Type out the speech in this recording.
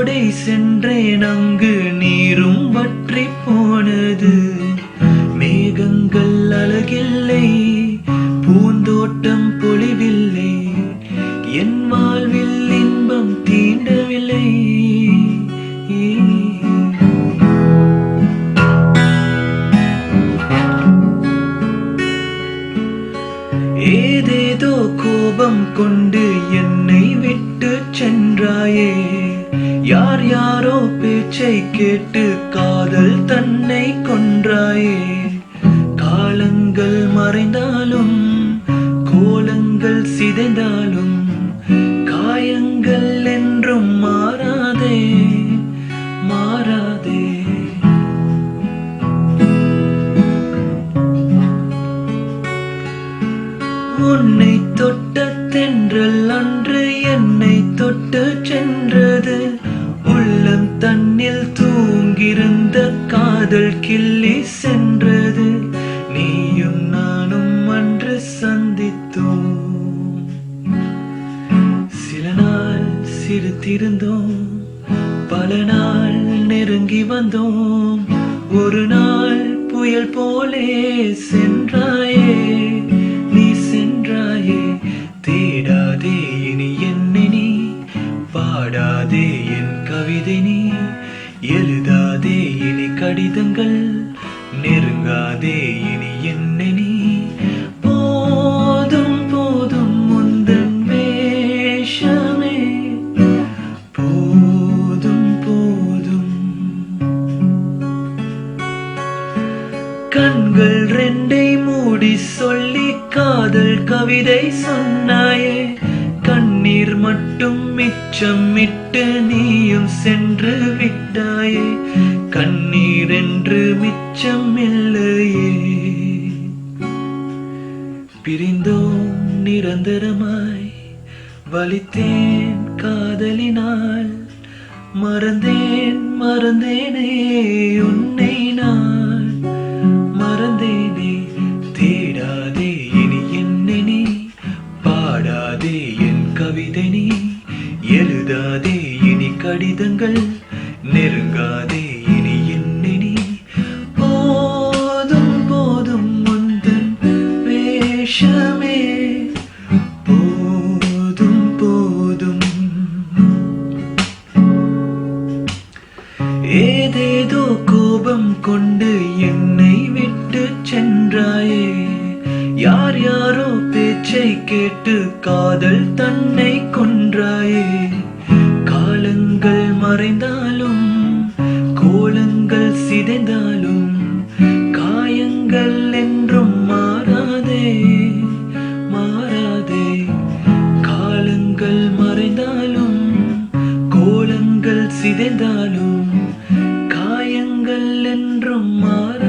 ஓடை சென்றேன், அங்கு நீரும் வற்றி போனது. மேகங்கள் அழகில்லை, பூந்தோட்டம் பொழிவில்லை, என் வாழ்வில் இன்பம் தீண்டவில்லை. ஏதேதோ கோபம் கொண்டு என்னை விட்டு சென்றாயே, யார் யாரோ பேச்சை கேட்டு காதல் தன்னை கொன்றாயே. காலங்கள் மறைந்தாலும் கோலங்கள் சிதைந்தாலும் காயங்கள் என்றும் மாறாதே மாறாதே. உன்னை தொட்ட தென்றல் அன்று என்னை தொட்டு சென்றது. உள்ளம் தன்னில் தூங்கிருந்த காதல் கிள்ளி சென்றது. நீயும் நானும் அன்று சந்தித்தோம், சில நாள் சிரித்திருந்தோம், பல நாள் நெருங்கி வந்தோம். ஒரு நாள் புயல் போலே சென்றாயே, நீ சென்றாயே. தேடாதே இனி என்னை நீ, பாடாதே என் கவிதை நீ, எழுதாதே இனி கடிதங்கள், நெருங்காதே இனி என்னை நீ. போதும் போதும் முந்தன் வேஷமே, போதும் போதும். கண்கள் ரெண்டை மூடி சொல்லி காதல் கவிதை சொன்னாயே, கண்ணீர் மட்டும் மிச்சம் விட்டு நீயும் சென்று விட்டாயே. கண்ணீர் என்று மிச்சம் இல்லையே. பிரிந்தோம் நிரந்தரமாய், வலித்தேன் காதலினால், மறந்தேன் மறந்தேனே உன்னை நான், மறந்தேனே. தேடாதே இனி என்னை நீ, பாடாதே என் கவிதை நீ, எழுதாதே இனி கடிதங்கள், நெருங்காதே இனி என்னை நீ. போதும் போதும் முந்தன் வேஷமே, போதும் போதும். ஏதேதோ கோபம் கொண்டு என்னை விட்டு சென்றாயே, யார் யாரோ பேச்சை கேட்டு காதல் தன்னை கொன்றாயே. காலங்கள் மறைந்தாலும் கோலங்கள் சிதைந்தாலும் காயங்கள் என்றும் மாறாதே மாறாதே. காலங்கள் மறைந்தாலும் கோலங்கள் சிதைந்தாலும் காயங்கள் என்றும் மாறாதே.